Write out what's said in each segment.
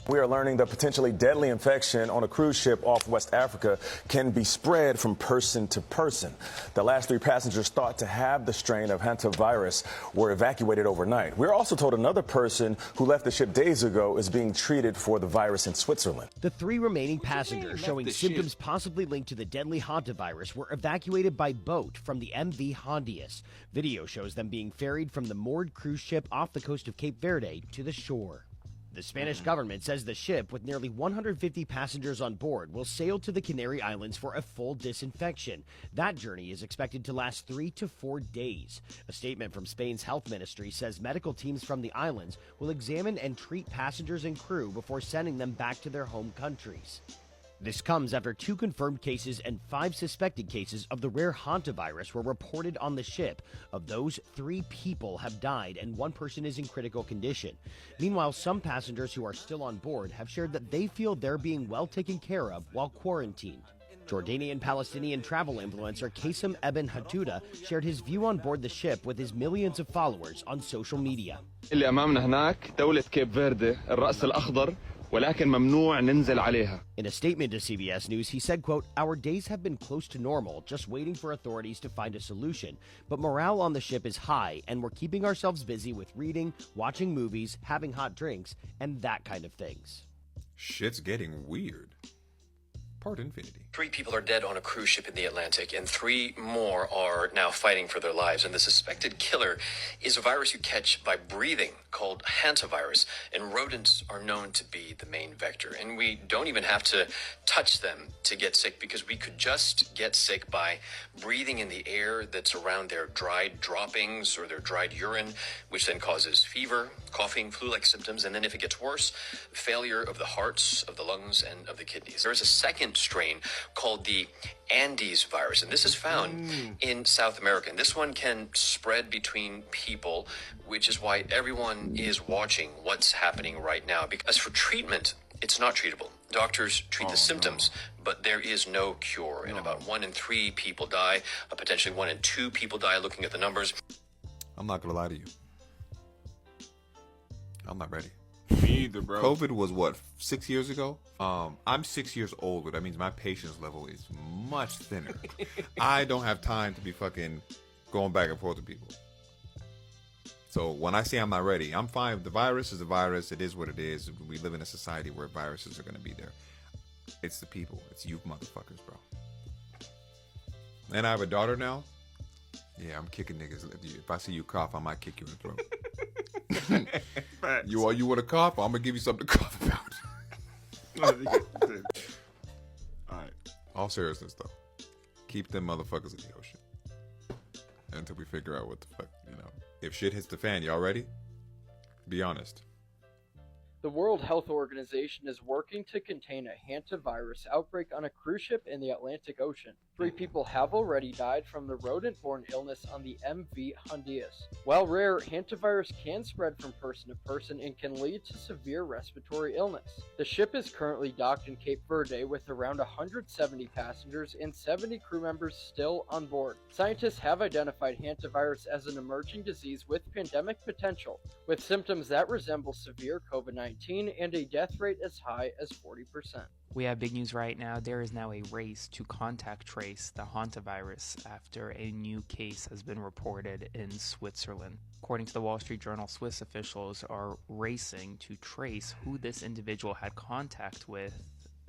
We are learning the potentially deadly infection on a cruise ship off West Africa can be spread from person to person. The last 3 passengers thought to have the strain of hantavirus were evacuated overnight. We're also told another person who left the ship days ago is being treated for the virus in Switzerland. The 3 remaining passengers showing symptoms possibly linked to the deadly hantavirus were evacuated by boat from the MV Hondius. Video shows them being ferried from the moored cruise ship off the coast of Cape Verde to the shore. The Spanish government says the ship, with nearly 150 passengers on board, will sail to the Canary Islands for a full disinfection. That journey is expected to last 3 to 4 days. A statement from Spain's health ministry says medical teams from the islands will examine and treat passengers and crew before sending them back to their home countries. This comes after 2 confirmed cases and 5 suspected cases of the rare hantavirus were reported on the ship. Of those, 3 people have died and 1 person is in critical condition. Meanwhile, some passengers who are still on board have shared that they feel they're being well taken care of while quarantined. Jordanian-Palestinian travel influencer Qasim Ebn Hattuda shared his view on board the ship with his millions of followers on social media. اللي أمامنا هناك دولة كيب فيردي الرأس الأخضر ولكن ممنوع ننزل عليها. In a statement to CBS News, he said, quote, "Our days have been close to normal, just waiting for authorities to find a solution. But morale on the ship is high, and we're keeping ourselves busy with reading, watching movies, having hot drinks, and that kind of things." Shit's getting weird. Part infinity. 3 people are dead on a cruise ship in the Atlantic, and 3 more are now fighting for their lives. And the suspected killer is a virus you catch by breathing called hantavirus, and rodents are known to be the main vector. And we don't even have to touch them to get sick, because we could just get sick by breathing in the air that's around their dried droppings or their dried urine, which then causes fever, coughing, flu-like symptoms, and then if it gets worse, failure of the hearts, of the lungs, and of the kidneys. There is a second strain called the Andes virus, and this is found in South America. And this one can spread between people, which is why everyone is watching what's happening right now. Because for treatment, it's not treatable. Doctors treat the symptoms, but there is no cure. And about 1 in 3 people die, potentially 1 in 2 people die, looking at the numbers. I'm not gonna lie to you. I'm not ready. Me either, bro. COVID was what, 6 years ago? I'm 6 years older. That means my patience level is much thinner. I don't have time to be fucking going back and forth with people. So when I say I'm not ready, I'm fine. The virus is a virus. It is what it is. We live in a society where viruses are going to be there. It's the people. It's you motherfuckers, bro. And I have a daughter now. Yeah, I'm kicking niggas. If I see you cough, I might kick you in the throat. You want to cough? I'm gonna give you something to cough about. Alright. All seriousness though, keep them motherfuckers in the ocean until we figure out what the fuck, if shit hits the fan. Y'all ready? Be honest. The World Health Organization is working to contain a hantavirus outbreak on a cruise ship in the Atlantic Ocean. 3 people have already died from the rodent-borne illness on the MV Hondius. While rare, hantavirus can spread from person to person and can lead to severe respiratory illness. The ship is currently docked in Cape Verde with around 170 passengers and 70 crew members still on board. Scientists have identified hantavirus as an emerging disease with pandemic potential, with symptoms that resemble severe COVID-19 and a death rate as high as 40%. We have big news right now. There is now a race to contact trace the hantavirus after a new case has been reported in Switzerland. According to the Wall Street Journal, Swiss officials are racing to trace who this individual had contact with.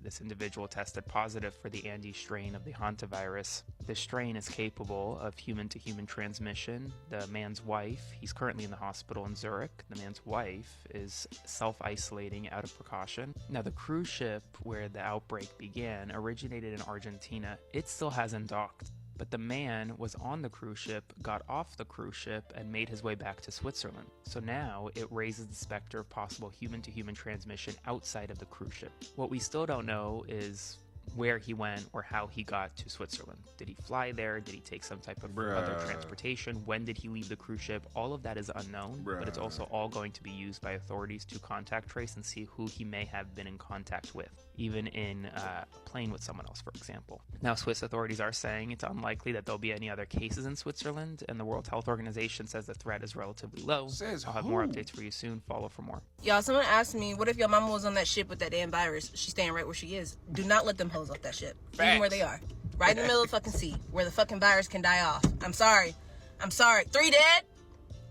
This individual tested positive for the Andes strain of the hantavirus. This strain is capable of human-to-human transmission. The man's wife, he's currently in the hospital in Zurich. The man's wife is self-isolating out of precaution. Now, the cruise ship where the outbreak began originated in Argentina. It still hasn't docked. But the man was on the cruise ship, got off the cruise ship, and made his way back to Switzerland. So now it raises the specter of possible human-to-human transmission outside of the cruise ship. What we still don't know is where he went or how he got to Switzerland. Did he fly there? Did he take some type of other transportation? When did he leave the cruise ship? All of that is unknown, but it's also all going to be used by authorities to contact trace and see who he may have been in contact with, even in a plane with someone else, for example. Now, Swiss authorities are saying it's unlikely that there'll be any other cases in Switzerland, and the World Health Organization says the threat is relatively low. I'll have more updates for you soon. Follow for more. Y'all, someone asked me, what if your mama was on that ship with that damn virus? She's staying right where she is. Do not let them hoes off that ship. Leave them where they are. Right in the middle of the fucking sea, where the fucking virus can die off. I'm sorry. 3 dead?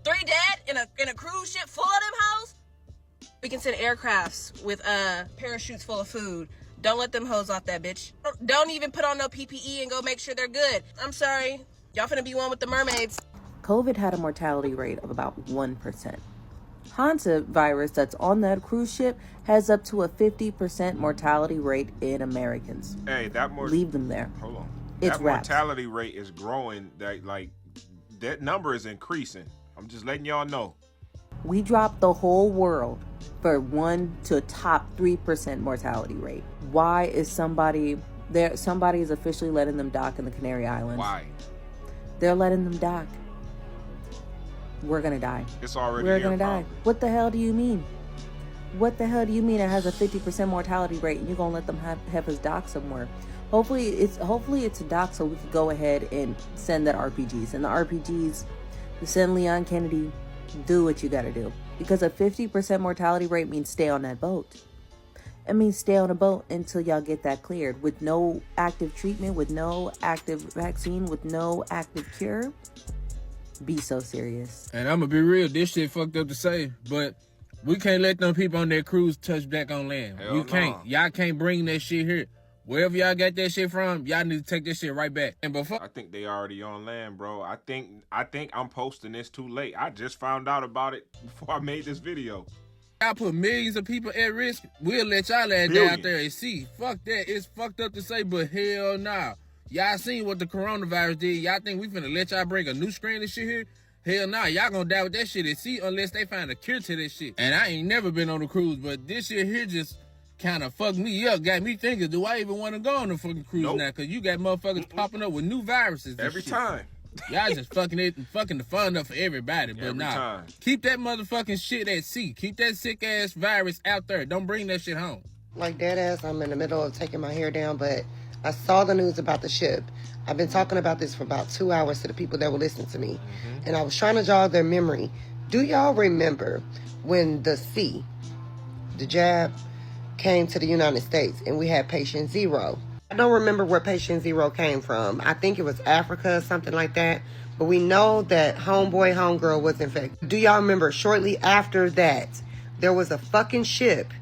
3 dead in a cruise ship full of them hoes? We can send aircrafts with parachutes full of food. Don't let them hoes off that bitch. Don't even put on no PPE and go make sure they're good. I'm sorry. Y'all finna be one with the mermaids. COVID had a mortality rate of about 1%. Hantavirus that's on that cruise ship has up to a 50% mortality rate in Americans. Hey, leave them there. Hold on. It's that wraps. mortality rate is growing. That number is increasing. I'm just letting y'all know. We dropped the whole world for 1 to top 3% mortality rate. Why is somebody there? Somebody is officially letting them dock in the Canary Islands. Why? They're letting them dock. We're gonna die. It's already We're gonna die. probably. What the hell do you mean? What the hell do you mean it has a 50% mortality rate and you're gonna let them have us dock somewhere? Hopefully it's a dock so we could go ahead and send that RPGs. And the RPGs, send Leon Kennedy, do what you gotta do. Because a 50% mortality rate means stay on that boat. It means stay on a boat until y'all get that cleared. With no active treatment, with no active vaccine, with no active cure. Be so serious. And I'm gonna be real, this shit fucked up to say, but we can't let them people on that cruise touch back on land. We can't. Y'all can't bring that shit here. Wherever y'all got that shit from, y'all need to take that shit right back. And before I think they already on land, bro. I think I'm posting this too late. I just found out about it before I made this video. y'all put millions of people at risk, we'll let y'all ass go out there and see. Fuck that. It's fucked up to say, but hell nah. Y'all seen what the coronavirus did. Y'all think we finna let y'all bring a new strain of shit here? Hell nah, y'all gonna die with that shit at sea unless they find a cure to this shit. And I ain't never been on a cruise, but this shit here just kind of fucked me up. Got me thinking, do I even want to go on a fucking cruise now? Because you got motherfuckers popping up with new viruses and every shit. time. Y'all just fucking it and fucking the fun up for everybody. But every time. Keep that motherfucking shit at sea. Keep that sick ass virus out there. Don't bring that shit home. Like dead ass, I'm in the middle of taking my hair down, but I saw the news about the ship. I've been talking about this for about 2 hours to the people that were listening to me. And I was trying to jog their memory. Do y'all remember when the jab came to the United States and we had patient 0? I don't remember where patient 0 came from. I think it was Africa or something like that. But we know that homegirl was infected. Do y'all remember shortly after that, there was a fucking ship.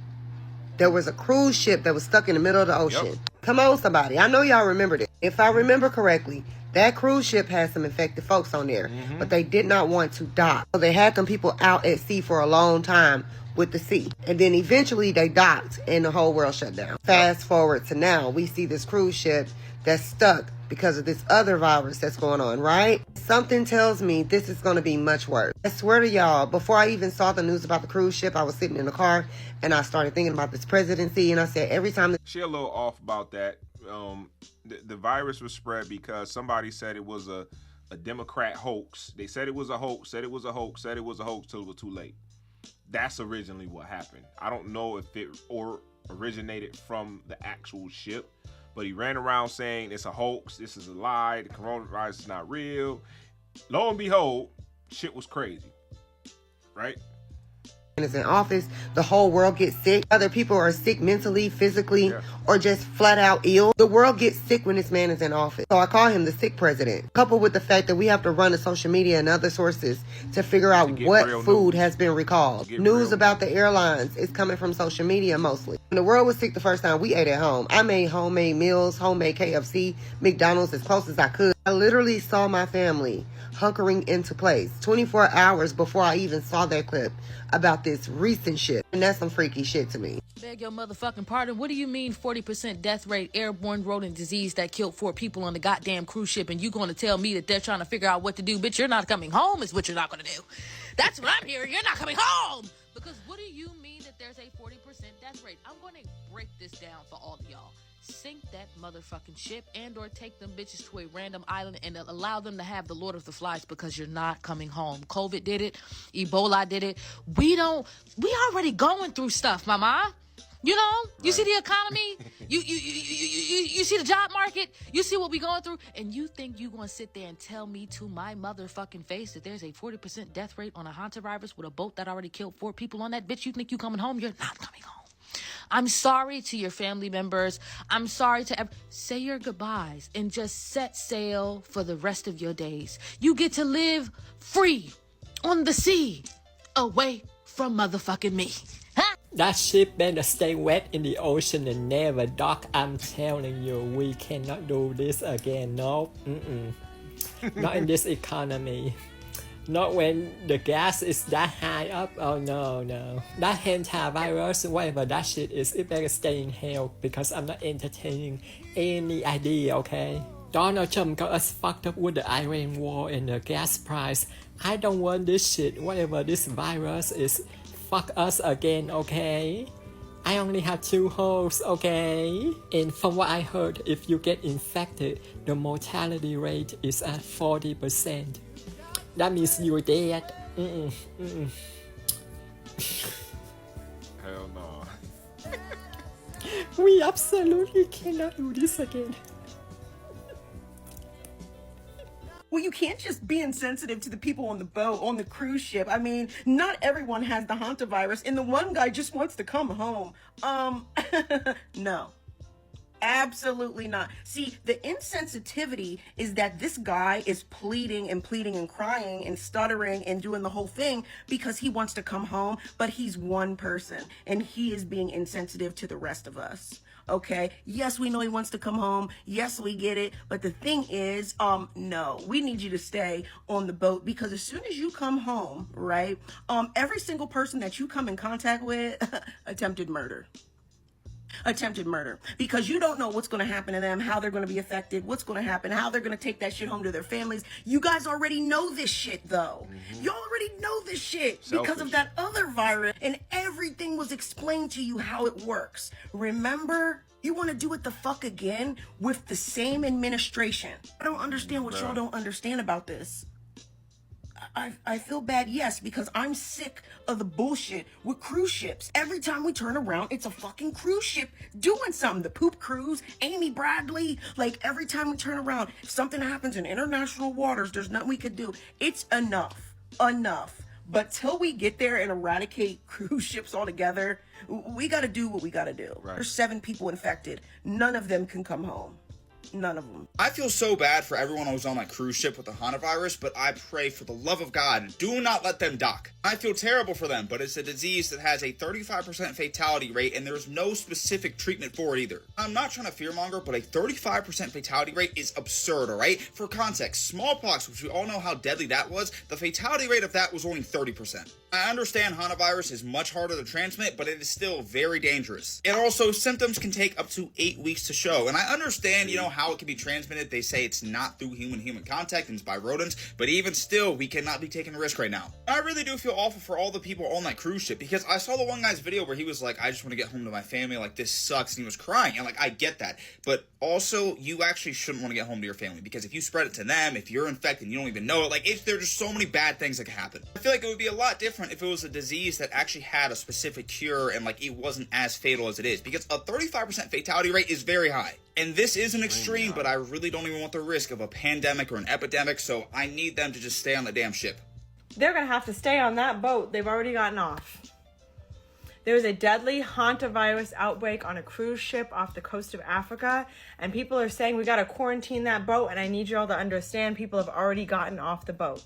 There was a cruise ship that was stuck in the middle of the ocean. Yep. Come on, somebody. I know y'all remembered it. If I remember correctly, that cruise ship had some infected folks on there, but they did not want to dock. So they had them people out at sea for a long time with the sea. And then eventually they docked and the whole world shut down. Fast forward to now, we see this cruise ship that's stuck because of this other virus that's going on, right? Something tells me this is going to be much worse. I swear to y'all, before I even saw the news about the cruise ship, I was sitting in the car and I started thinking about this presidency, and I said every time... She a little off about that. The virus was spread because somebody said it was a Democrat hoax. They said it was a hoax, said it was a hoax, said it was a hoax till it was too late. That's originally what happened. I don't know if it originated from the actual ship, but he ran around saying it's a hoax, this is a lie, the coronavirus is not real. Lo and behold, shit was crazy, right? Is in office, the whole world gets sick. Other people are sick mentally, physically, or just flat out ill. The world gets sick when this man is in office. So I call him the sick president. Coupled with the fact that we have to run to social media and other sources to figure out what food has been recalled. News about the airlines is coming from social media mostly. When the world was sick the first time, we ate at home. I made homemade meals, homemade KFC, McDonald's as close as I could. I literally saw my family hunkering into place 24 hours before I even saw that clip about this recent shit. And that's some freaky shit to me. Beg your motherfucking pardon. What do you mean 40% death rate, airborne rodent disease that killed 4 people on the goddamn cruise ship, and you going to tell me that they're trying to figure out what to do? Bitch, you're not coming home is what you're not going to do. That's what I'm hearing. You're not coming home. Because what do you mean that that there's a 40% death rate. I'm going to break this down for all of y'all. Sink that motherfucking ship and or take them bitches to a random island and allow them to have the Lord of the Flies, because you're not coming home. COVID did it. Ebola did it. We already going through stuff, mama. You know, you see the economy, you see the job market, you see what we going through, and you think you gonna sit there and tell me to my motherfucking face that there's a 40% death rate on a Hantavirus with a boat that already killed 4 people on that? Bitch, you think you coming home? You're not coming home. I'm sorry to your family members. I'm sorry to say your goodbyes and just set sail for the rest of your days. You get to live free on the sea, away from motherfucking me. That ship better stay wet in the ocean and never dock. I'm telling you, we cannot do this again. No, not in this economy. Not when the gas is that high up. Oh no. That Hantavirus, whatever that shit is, it better stay in hell, because I'm not entertaining any idea, okay? Donald Trump got us fucked up with the Iran war and the gas price. I don't want this shit. Whatever this virus is, fuck us again, okay? I only have 2 holes, okay? And from what I heard, if you get infected, the mortality rate is at 40%. That means you're dead. Hell no. We absolutely cannot do this again. Well, you can't just be insensitive to the people on the boat, on the cruise ship. I mean, not everyone has the Hantavirus, and the one guy just wants to come home. No. Absolutely not. See, the insensitivity is that this guy is pleading and crying and stuttering and doing the whole thing because he wants to come home, but he's one person and he is being insensitive to the rest of us. Okay, yes, we know he wants to come home. Yes, we get it. But the thing is, no, we need you to stay on the boat, because as soon as you come home, right, every single person that you come in contact with, attempted murder, because you don't know what's going to happen to them, how they're going to be affected, what's going to happen, how they're going to take that shit home to their families. You guys already know this shit, though. You already know this shit because of that other virus, and everything was explained to you how it works. Remember? You want to do it the fuck again with the same administration. I don't understand what y'all don't understand about this. I feel bad, yes, because I'm sick of the bullshit with cruise ships. Every time we turn around, it's a fucking cruise ship doing something. The poop cruise, Amy Bradley, like every time we turn around, if something happens in international waters, there's nothing we could do. It's enough. But till we get there and eradicate cruise ships altogether, we got to do what we got to do. Right. There's 7 people infected. None of them can come home. None of them. I feel so bad for everyone who was on that cruise ship with the Hantavirus, but I pray for the love of God, do not let them dock. I feel terrible for them, but it's a disease that has a 35% fatality rate, and there's no specific treatment for it either. I'm not trying to fearmonger, but a 35% fatality rate is absurd, alright? For context, smallpox, which we all know how deadly that was, the fatality rate of that was only 30%. I understand Hantavirus is much harder to transmit, but it is still very dangerous. And also, symptoms can take up to 8 weeks to show, and I understand, how it can be transmitted. They say it's not through human contact and it's by rodents, but even still, we cannot be taking a risk right now. And I really do feel awful for all the people on that cruise ship, because I saw the one guy's video where he was like, I just want to get home to my family, like, this sucks, and he was crying, and like, I get that, but also, you actually shouldn't want to get home to your family, because if you spread it to them, if you're infected and you don't even know it, like, there's just so many bad things that can happen. I feel like it would be a lot different if it was a disease that actually had a specific cure and like it wasn't as fatal as it is, because a 35% fatality rate is very high. And this is an extreme, but I really don't even want the risk of a pandemic or an epidemic, so I need them to just stay on the damn ship. They're going to have to stay on that boat. They've already gotten off. There's a deadly Hantavirus outbreak on a cruise ship off the coast of Africa, and people are saying we got to quarantine that boat, and I need y'all to understand people have already gotten off the boat.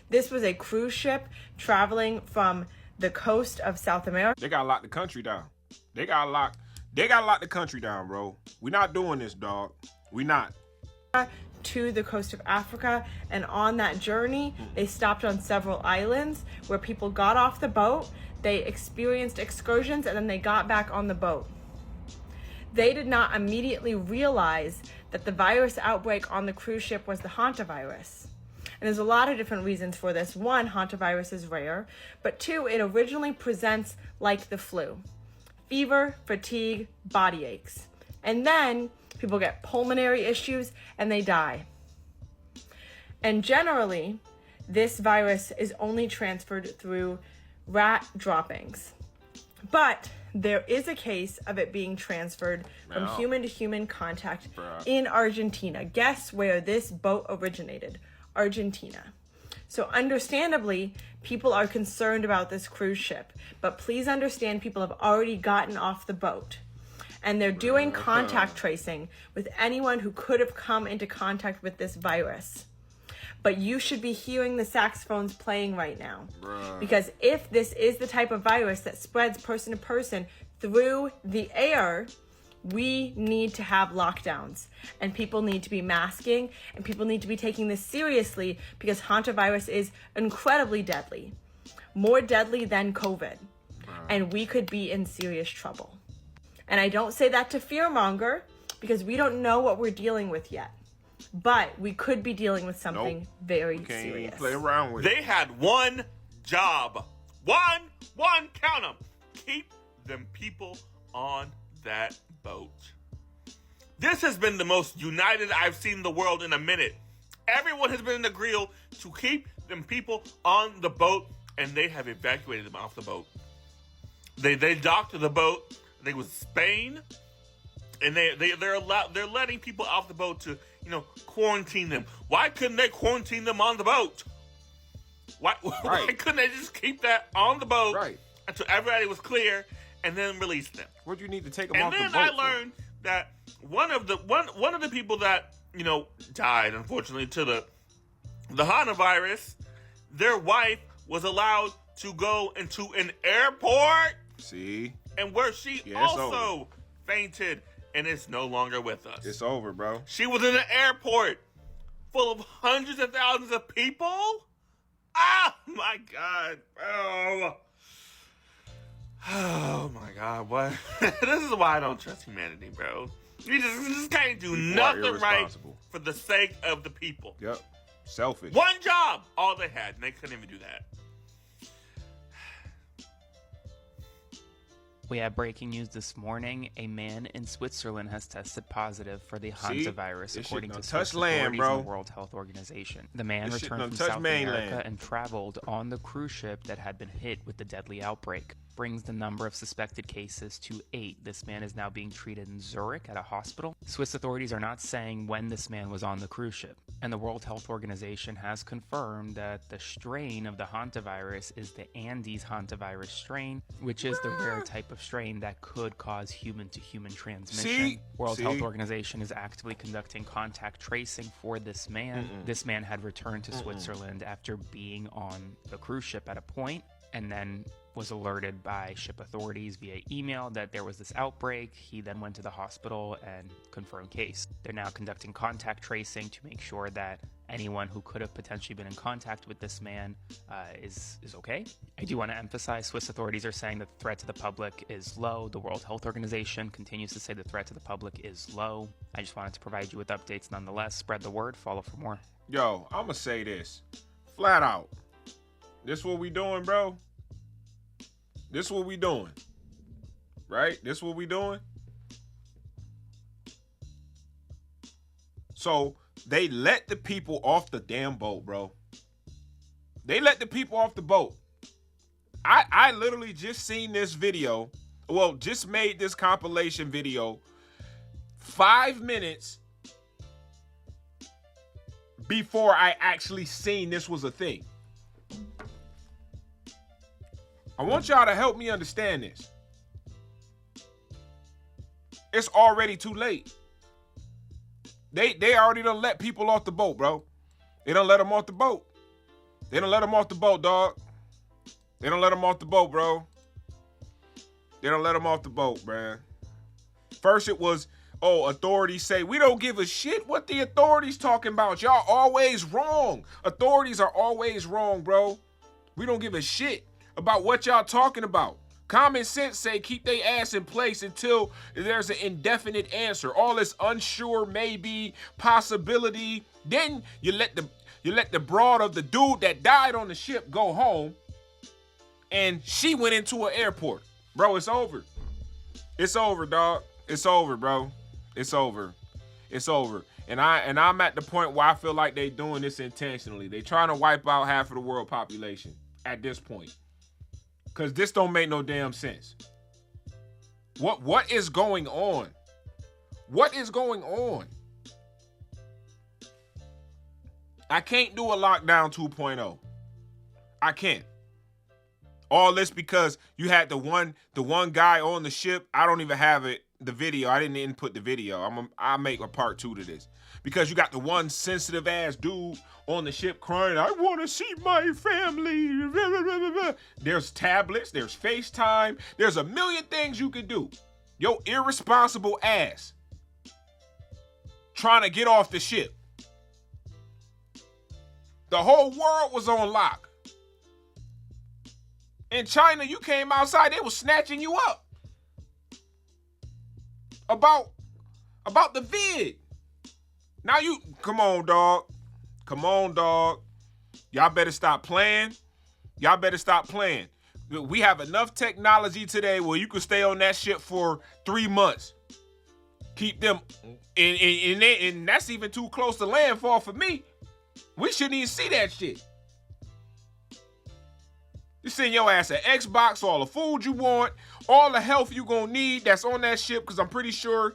This was a cruise ship traveling from the coast of South America. They got to lock the country down. They got to lock the country down, bro. We're not doing this, dog. We not. To the coast of Africa, and on that journey, they stopped on several islands where people got off the boat, they experienced excursions, and then they got back on the boat. They did not immediately realize that the virus outbreak on the cruise ship was the Hantavirus. And there's a lot of different reasons for this. One, hantavirus is rare, but two, it originally presents like the flu. Fever, fatigue, body aches. And then people get pulmonary issues and they die. And generally, this virus is only transferred through rat droppings. But there is a case of it being transferred from human to human contact in Argentina. Guess where this boat originated? Argentina. So understandably, people are concerned about this cruise ship. But please understand, people have already gotten off the boat. And they're doing contact tracing with anyone who could have come into contact with this virus. But you should be hearing the saxophones playing right now. Because if this is the type of virus that spreads person to person through the air, we need to have lockdowns. And people need to be masking, and people need to be taking this seriously, because hantavirus is incredibly deadly. More deadly than COVID. And we could be in serious trouble. And I don't say that to fearmonger, because we don't know what we're dealing with yet. But we could be dealing with something very serious. Play around with it. They had one job. One, count them. Keep them people on that boat. This has been the most united I've seen the world in a minute. Everyone has been in agreement to keep them people on the boat, and they have evacuated them off the boat. They docked the boat. They was Spain, and they're letting people off the boat to, quarantine them. Why couldn't they quarantine them on the boat? Why couldn't they just keep that on the boat until everybody was clear and then release them? What do you need to take them off the boat? And then I learned that one of the people that died, unfortunately, to the hantavirus, their wife was allowed to go into an airport. See? And where she also fainted and is no longer with us. It's over, bro. She was in an airport full of hundreds of thousands of people? Oh, my God, bro. Oh, my God, what? This is why I don't trust humanity, bro. You just can't do nothing right for the sake of the people. Yep. Selfish. One job, all they had, and they couldn't even do that. We have breaking news this morning. A man in Switzerland has tested positive for the hantavirus, according to Swiss authorities and the World Health Organization. The man returned from South America and traveled on the cruise ship that had been hit with the deadly outbreak. Brings the number of suspected cases to 8. This man is now being treated in Zurich at a hospital. Swiss authorities are not saying when this man was on the cruise ship. And the World Health Organization has confirmed that the strain of the hantavirus is the Andes hantavirus strain, which is the rare type of strain that could cause human-to-human transmission. World Health Organization is actively conducting contact tracing for this man. This man had returned to Switzerland after being on the cruise ship at a point, and then was alerted by ship authorities via email that there was this outbreak. He then went to the hospital and confirmed case. They're now conducting contact tracing to make sure that anyone who could have potentially been in contact with this man is okay. I do want to emphasize, Swiss authorities are saying that the threat to the public is low. The World Health Organization continues to say the threat to the public is low. I just wanted to provide you with updates nonetheless. Spread the word. Follow for more. Yo, I'm going to say this. Flat out. This what we doing, bro? This what we doing, right? This what we doing. So they let the people off the damn boat, bro. They let the people off the boat. I literally just seen this video. Well, just made this compilation video 5 minutes before I actually seen this was a thing. I want y'all to help me understand this. It's already too late. They already done let people off the boat, bro. They done let them off the boat. They done let them off the boat, dog. They done let them off the boat, bro. They done let them off the boat, man. First it was, authorities say, we don't give a shit what the authorities talking about. Y'all always wrong. Authorities are always wrong, bro. We don't give a shit about what y'all talking about. Common sense say keep their ass in place until there's an indefinite answer. All this unsure, maybe, possibility. Then you let You let the broad of the dude that died on the ship go home, and she went into an airport. Bro, it's over. It's over, dog. It's over, bro. It's over. It's over. And I'm at the point where I feel like they doing this intentionally. They trying to wipe out half of the world population at this point. Because this don't make no damn sense. What is going on? What is going on? I can't do a lockdown 2.0. I can't. All this because you had the one guy on the ship. I don't even have the video. I didn't input the video. I'll make a part 2 to this. Because you got the one sensitive ass dude on the ship crying, I want to see my family. There's tablets, there's FaceTime, there's a million things you could do. Yo, irresponsible ass trying to get off the ship. The whole world was on lock. In China, you came outside, they was snatching you up. About the vid. Now you, come on, dog. Come on, dog. Y'all better stop playing. Y'all better stop playing. We have enough technology today where you can stay on that shit for 3 months. Keep them, and that's even too close to landfall for me. We shouldn't even see that shit. You send your ass an Xbox, all the food you want, all the health you gonna need that's on that ship, because I'm pretty sure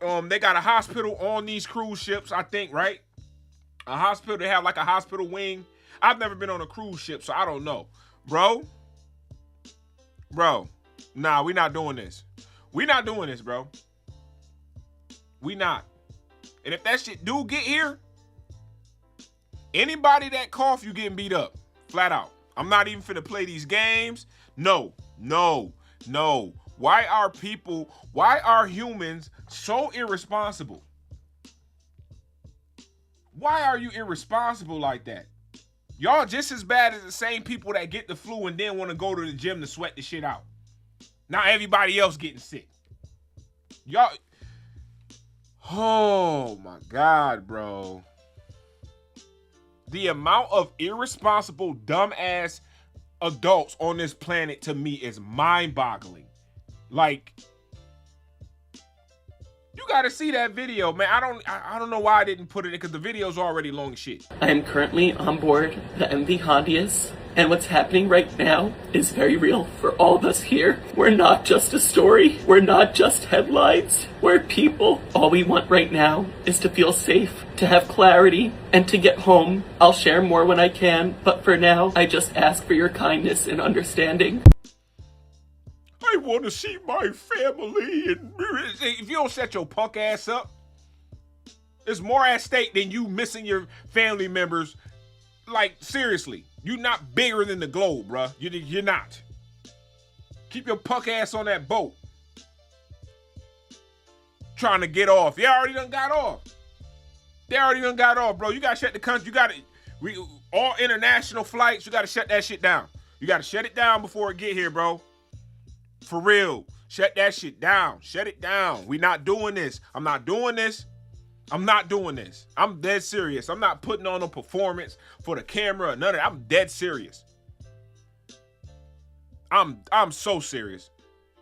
they got a hospital on these cruise ships, I think, right? A hospital, they have like a hospital wing. I've never been on a cruise ship, so I don't know. Bro, nah, we not doing this. We not doing this, bro. We not. And if that shit do get here, anybody that cough, you getting beat up. Flat out. I'm not even finna play these games. No. Why are humans so irresponsible? Why are you irresponsible like that? Y'all just as bad as the same people that get the flu and then want to go to the gym to sweat the shit out. Now everybody else getting sick. Y'all, oh my God, bro. The amount of irresponsible, dumbass adults on this planet to me is mind-boggling. Like, you gotta see that video, man. I don't know why I didn't put it in, because the video's already long as shit. I am currently on board the MV Hondius, and what's happening right now is very real for all of us here. We're not just a story. We're not just headlines. We're people. All we want right now is to feel safe, to have clarity, and to get home. I'll share more when I can, but for now, I just ask for your kindness and understanding. I want to see my family. And if you don't shut your punk ass up, there's more at stake than you missing your family members. Like, seriously, you're not bigger than the globe, bruh. You're not. Keep your punk ass on that boat. Trying to get off. They already done got off. Bro. You got to shut the country. All international flights, you got to shut that shit down. You got to shut it down before it get here, bro. For real. Shut that shit down. Shut it down. We not doing this. I'm not doing this. I'm dead serious. I'm not putting on a performance for the camera or none of that. I'm dead serious. I'm so serious.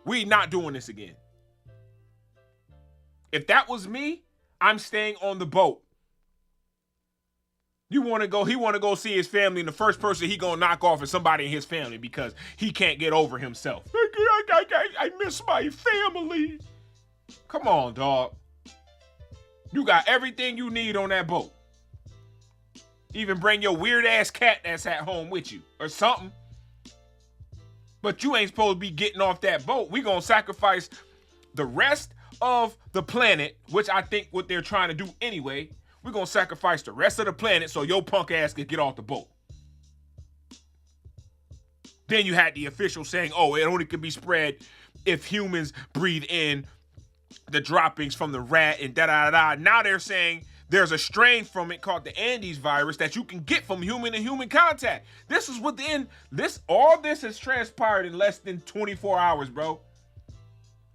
We not doing this again. If that was me, I'm staying on the boat. He want to go see his family, and the first person he gonna knock off is somebody in his family because he can't get over himself. I miss my family. Come on, dog. You got everything you need on that boat. Even bring your weird ass cat that's at home with you or something. But you ain't supposed to be getting off that boat. We gonna sacrifice the rest of the planet, which I think what they're trying to do anyway. We're going to sacrifice the rest of the planet so your punk ass can get off the boat. Then you had the official saying, oh, it only can be spread if humans breathe in the droppings from the rat and da-da-da-da. Now they're saying there's a strain from it called the Andes virus that you can get from human to human contact. This is all this has transpired in less than 24 hours, bro.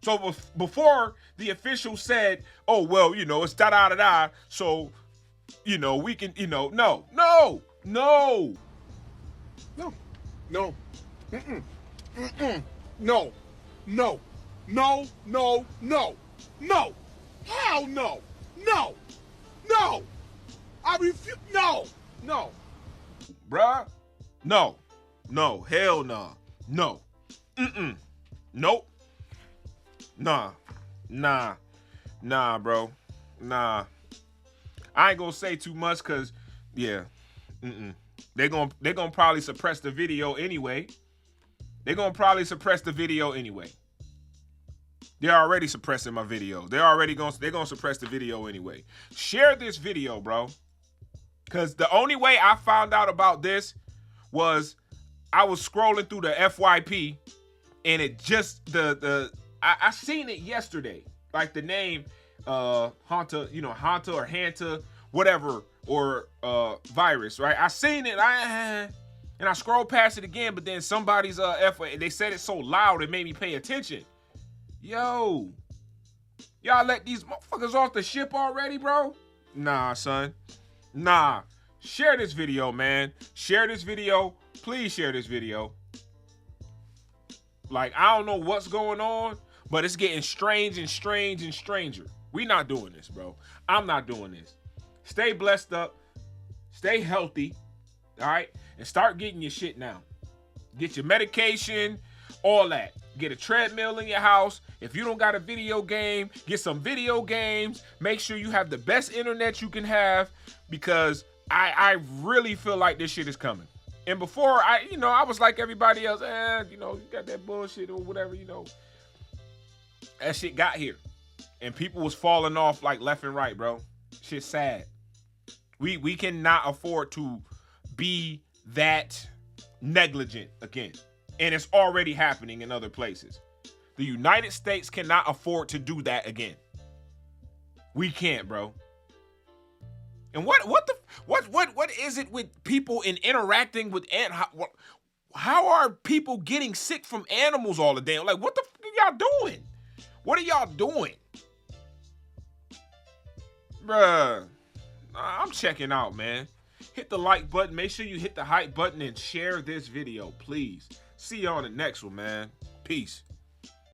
So before the official said, oh, well, it's da-da-da-da, so we can, no. Hell no. No. I refuse. No. Bruh. No. Hell nah. No. Nope. Nah, bro. Nah. I ain't gonna say too much because, yeah. They're gonna probably suppress the video anyway. They're already suppressing my video. They're gonna suppress the video anyway. Share this video, bro. Cause the only way I found out about this was I was scrolling through the FYP and it just I seen it yesterday. Like the name Hanta or Hanta, whatever, or virus, right? I seen it, and I scrolled past it again, but then somebody's they said it so loud it made me pay attention. Yo, y'all let these motherfuckers off the ship already, bro? Nah, son. Nah. Share this video, man. Share this video. Please share this video. Like, I don't know what's going on, but it's getting strange and stranger. We not doing this, bro. I'm not doing this. Stay blessed up. Stay healthy. All right? And start getting your shit now. Get your medication, all that. Get a treadmill in your house. If you don't got a video game, get some video games. Make sure you have the best internet you can have, because I really feel like this shit is coming. And before, I was like everybody else, you got that bullshit or whatever, That shit got here. And people was falling off like left and right, bro. Shit's sad. We cannot afford to be that negligent again. And it's already happening in other places. The United States cannot afford to do that again. We can't, bro. And what is it with people in interacting with how are people getting sick from animals all the damn? Like, what the fuck are y'all doing? What are y'all doing? Bruh. I'm checking out, man. Hit the like button. Make sure you hit the hype button and share this video, please. See you on the next one, man. Peace.